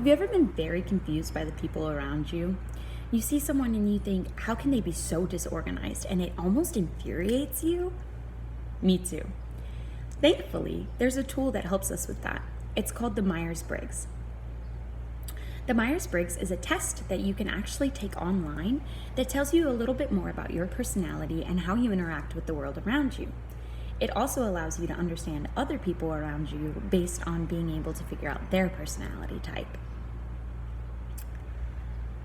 Have you ever been very confused by the people around you? You see someone and you think, how can they be so disorganized? And it almost infuriates you? Me too. Thankfully, there's a tool that helps us with that. It's called the Myers-Briggs. The Myers-Briggs is a test that you can actually take online that tells you a little bit more about your personality and how you interact with the world around you. It also allows you to understand other people around you based on being able to figure out their personality type.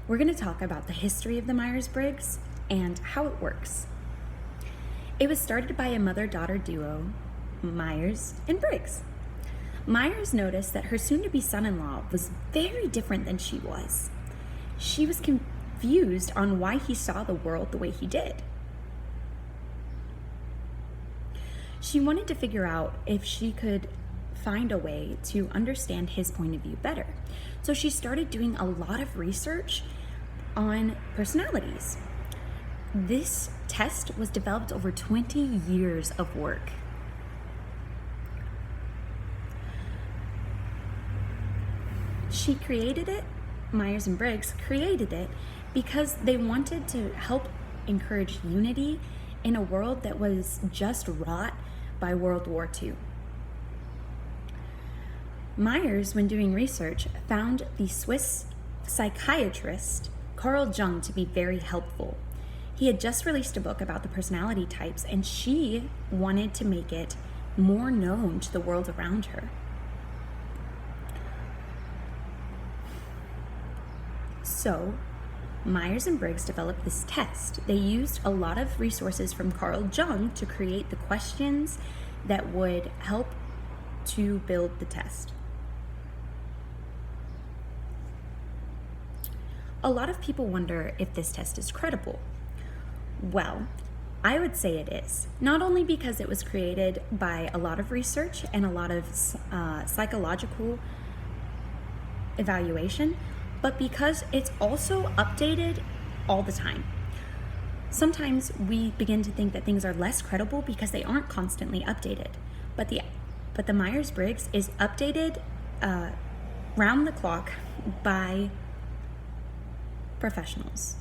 We're going to talk about the history of the Myers-Briggs and how it works. It was started by a mother-daughter duo, Myers and Briggs. Myers noticed that her soon-to-be son-in-law was very different than she was. She was confused on why he saw the world the way he did. She wanted to figure out if she could find a way to understand his point of view better. So she started doing a lot of research on personalities. This test was developed over 20 years of work. She created it, Myers and Briggs created it because they wanted to help encourage unity in a world that was just wrought by World War II. Myers, when doing research, found the Swiss psychiatrist Carl Jung to be very helpful. He had just released a book about the personality types, and she wanted to make it more known to the world around her. So, Myers and Briggs developed this test. They used a lot of resources from Carl Jung to create the questions that would help to build the test. A lot of people wonder if this test is credible. Well, I would say it is, not only because it was created by a lot of research and a lot of psychological evaluation, but because it's also updated all the time. Sometimes we begin to think that things are less credible because they aren't constantly updated, but the Myers-Briggs is updated round the clock by professionals.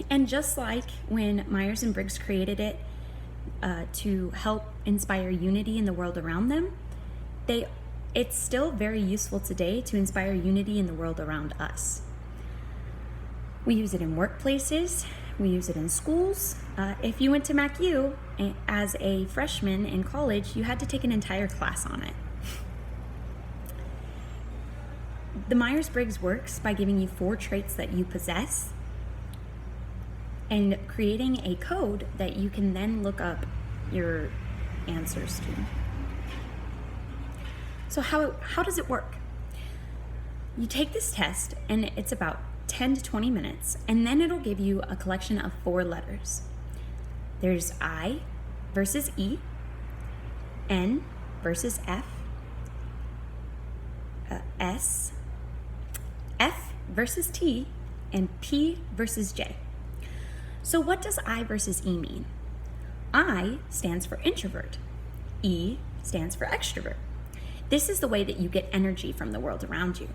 And just like when Myers and Briggs created it to help inspire unity in the world around them, it's still very useful today to inspire unity in the world around us. We use it in workplaces, we use it in schools. If you went to MacU as a freshman in college, you had to take an entire class on it. The Myers-Briggs works by giving you 4 traits that you possess and creating a code that you can then look up your answers to. So how does it work? You take this test and it's about 10 to 20 minutes, and then it'll give you a collection of 4 letters. There's I versus E, N versus F, S, F versus T, and P versus J. So what does I versus E mean? I stands for introvert. E stands for extrovert. This is the way that you get energy from the world around you.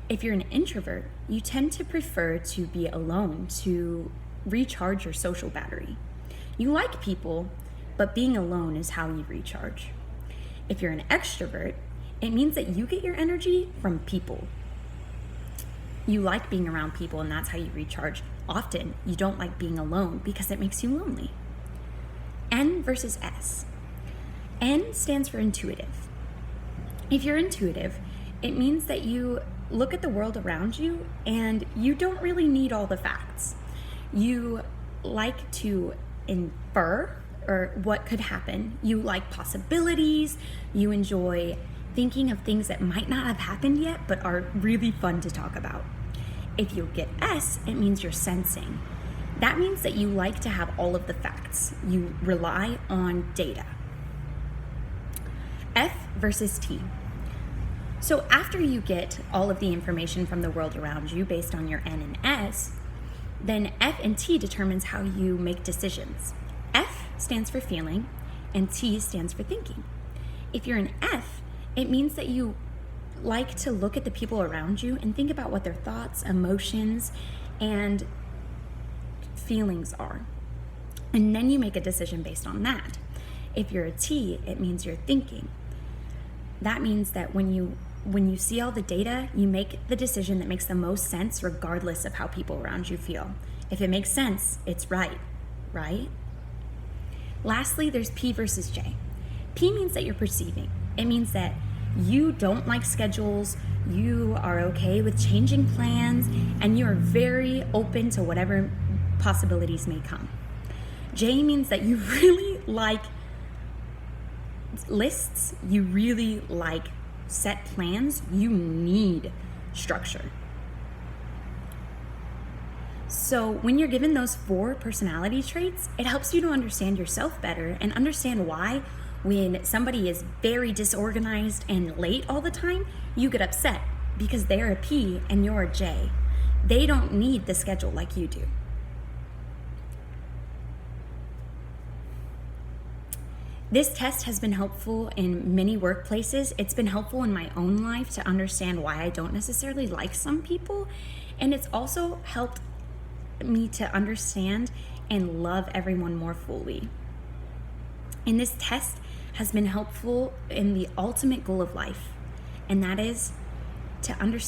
If you're an introvert, you tend to prefer to be alone to recharge your social battery. You like people, but being alone is how you recharge. If you're an extrovert, it means that you get your energy from people. You like being around people, and that's how you recharge. Often, you don't like being alone because it makes you lonely. N versus S. N stands for intuitive. If you're intuitive, it means that you look at the world around you and you don't really need all the facts. You like to infer or what could happen. You like possibilities. You enjoy thinking of things that might not have happened yet but are really fun to talk about. If you get S, it means you're sensing. That means that you like to have all of the facts. You rely on data. F versus T. So after you get all of the information from the world around you based on your N and S, then F and T determines how you make decisions. F stands for feeling and T stands for thinking. If you're an F, It means that you like to look at the people around you and think about what their thoughts, emotions, and feelings are. And then you make a decision based on that. If you're a T, it means you're thinking. That means that when you see all the data, you make the decision that makes the most sense regardless of how people around you feel. If it makes sense, it's right? Lastly, there's P versus J. P means that you're perceiving. It means that you don't like schedules, you are okay with changing plans, and you are very open to whatever possibilities may come. J means that you really like lists, you really like set plans, you need structure. So when you're given those 4 personality traits, it helps you to understand yourself better and understand why when somebody is very disorganized and late all the time, you get upset because they're a P and you're a J. They don't need the schedule like you do. This test has been helpful in many workplaces. It's been helpful in my own life to understand why I don't necessarily like some people. And it's also helped me to understand and love everyone more fully. And this test has been helpful in the ultimate goal of life, and that is to understand